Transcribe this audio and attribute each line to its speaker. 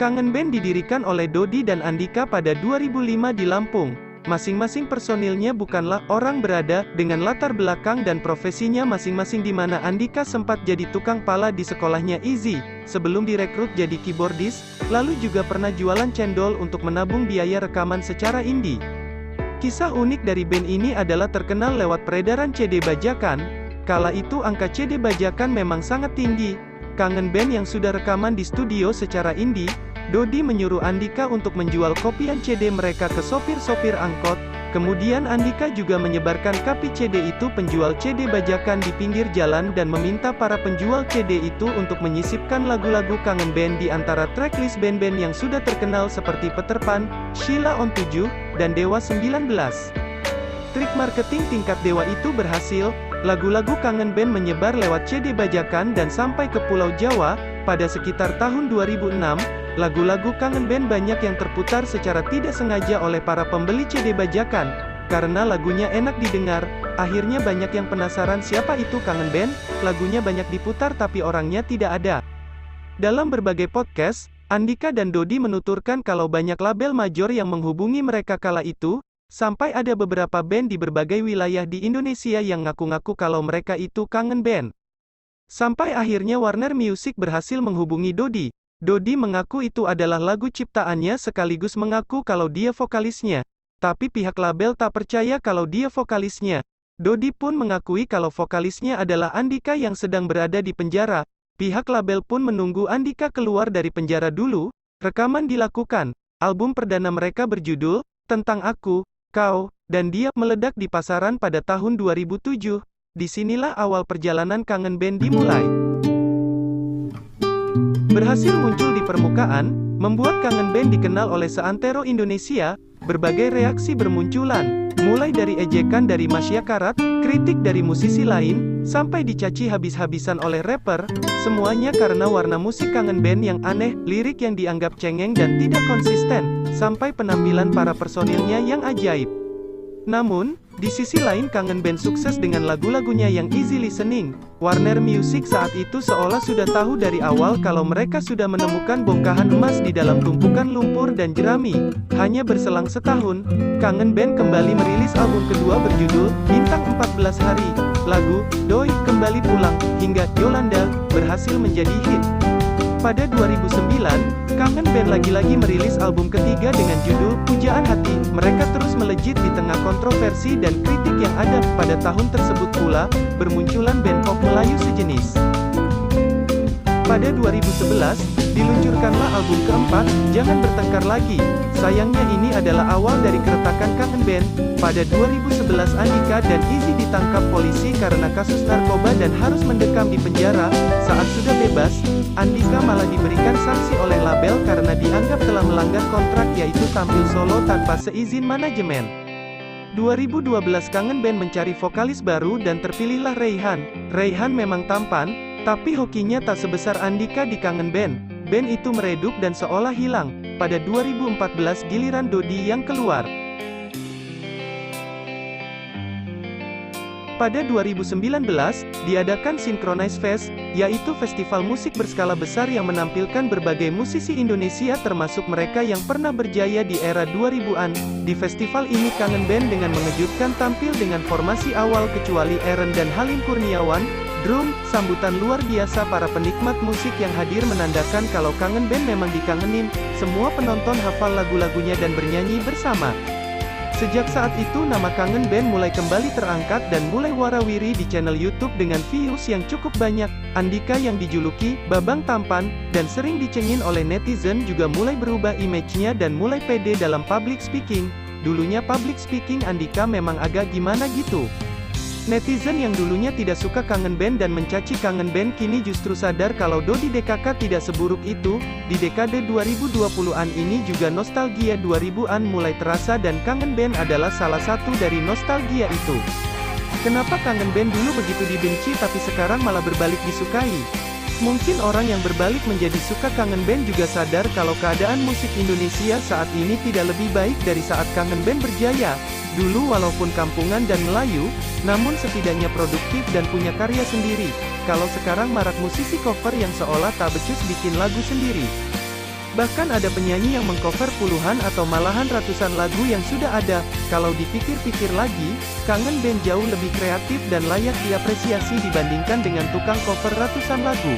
Speaker 1: Kangen Band didirikan oleh Dodi dan Andika pada 2005 di Lampung. Masing-masing personilnya bukanlah orang berada, dengan latar belakang dan profesinya masing-masing di mana Andika sempat jadi tukang pala di sekolahnya Izzy, sebelum direkrut jadi keyboardis, lalu juga pernah jualan cendol untuk menabung biaya rekaman secara indie. Kisah unik dari band ini adalah terkenal lewat peredaran CD bajakan. Kala itu angka CD bajakan memang sangat tinggi. Kangen Band yang sudah rekaman di studio secara indie, Dodi menyuruh Andika untuk menjual kopian CD mereka ke sopir-sopir angkot. Kemudian Andika juga menyebarkan kapi CD itu penjual CD bajakan di pinggir jalan dan meminta para penjual CD itu untuk menyisipkan lagu-lagu Kangen Band di antara tracklist band-band yang sudah terkenal seperti Peter Pan, Sheila on 7, dan Dewa 19. Trik marketing tingkat dewa itu berhasil. Lagu-lagu Kangen Band menyebar lewat CD bajakan dan sampai ke Pulau Jawa. Pada sekitar tahun 2006, lagu-lagu Kangen Band banyak yang terputar secara tidak sengaja oleh para pembeli CD bajakan. Karena lagunya enak didengar, akhirnya banyak yang penasaran siapa itu Kangen Band. Lagunya banyak diputar tapi orangnya tidak ada. Dalam berbagai podcast, Andika dan Dodi menuturkan kalau banyak label major yang menghubungi mereka kala itu, sampai ada beberapa band di berbagai wilayah di Indonesia yang ngaku-ngaku kalau mereka itu Kangen Band. Sampai akhirnya Warner Music berhasil menghubungi Dodi. Dodi mengaku itu adalah lagu ciptaannya sekaligus mengaku kalau dia vokalisnya. Tapi pihak label tak percaya kalau dia vokalisnya. Dodi pun mengakui kalau vokalisnya adalah Andika yang sedang berada di penjara. Pihak label pun menunggu Andika keluar dari penjara dulu. Rekaman dilakukan. Album perdana mereka berjudul Tentang Aku, Kau, dan Dia meledak di pasaran pada tahun 2007. Disinilah awal perjalanan Kangen Band dimulai. Berhasil muncul di permukaan, membuat Kangen Band dikenal oleh seantero Indonesia. Berbagai reaksi bermunculan, mulai dari ejekan dari masyarakat, kritik dari musisi lain, sampai dicaci habis-habisan oleh rapper. Semuanya karena warna musik Kangen Band yang aneh, lirik yang dianggap cengeng dan tidak konsisten, sampai penampilan para personilnya yang ajaib. Namun, di sisi lain Kangen Band sukses dengan lagu-lagunya yang easy listening. Warner Music saat itu seolah sudah tahu dari awal kalau mereka sudah menemukan bongkahan emas di dalam tumpukan lumpur dan jerami. Hanya berselang setahun, Kangen Band kembali merilis album kedua berjudul Bintang 14 Hari. Lagu Doi Kembali Pulang hingga Yolanda berhasil menjadi hit. Pada 2009, Kangen Band lagi-lagi merilis album ketiga dengan judul Pujaan Hati. Mereka terus melejit di tengah kontroversi dan kritik yang ada. Pada tahun tersebut pula, bermunculan band pop Melayu sejenis. Pada 2011, diluncurkanlah album keempat, Jangan Bertengkar Lagi. Sayangnya ini adalah awal dari keretakan Kangen Band. Pada 2011 Andika dan Izzy ditangkap polisi karena kasus narkoba dan harus mendekam di penjara. Saat sudah bebas, Andika malah diberikan sanksi oleh label karena dianggap telah melanggar kontrak yaitu tampil solo tanpa seizin manajemen. 2012 Kangen Band mencari vokalis baru dan terpilihlah Reyhan. Reyhan memang tampan, tapi hokinya tak sebesar Andika di Kangen Band. Band itu meredup dan seolah hilang. Pada 2014 giliran Dodi yang keluar. Pada 2019, diadakan Synchronize Fest, yaitu festival musik berskala besar yang menampilkan berbagai musisi Indonesia termasuk mereka yang pernah berjaya di era 2000-an. Di festival ini Kangen Band dengan mengejutkan tampil dengan formasi awal kecuali Eren dan Halim Kurniawan, drum, sambutan luar biasa para penikmat musik yang hadir menandakan kalau Kangen Band memang dikangenin, semua penonton hafal lagu-lagunya dan bernyanyi bersama. Sejak saat itu nama Kangen Band mulai kembali terangkat dan mulai warawiri di channel YouTube dengan views yang cukup banyak. Andika yang dijuluki Babang Tampan dan sering dicengin oleh netizen juga mulai berubah image-nya dan mulai pede dalam public speaking. Dulunya public speaking Andika memang agak gimana gitu. Netizen yang dulunya tidak suka Kangen Band dan mencaci Kangen Band kini justru sadar kalau Dodi DKK tidak seburuk itu. Di dekade 2020-an ini juga nostalgia 2000-an mulai terasa dan Kangen Band adalah salah satu dari nostalgia itu. Kenapa Kangen Band dulu begitu dibenci tapi sekarang malah berbalik disukai? Mungkin orang yang berbalik menjadi suka Kangen Band juga sadar kalau keadaan musik Indonesia saat ini tidak lebih baik dari saat Kangen Band berjaya. Dulu walaupun kampungan dan Melayu, namun setidaknya produktif dan punya karya sendiri. Kalau sekarang marak musisi cover yang seolah tak becus bikin lagu sendiri. Bahkan ada penyanyi yang mengcover puluhan atau malahan ratusan lagu yang sudah ada. Kalau dipikir-pikir lagi, Kangen Band jauh lebih kreatif dan layak diapresiasi dibandingkan dengan tukang cover ratusan lagu.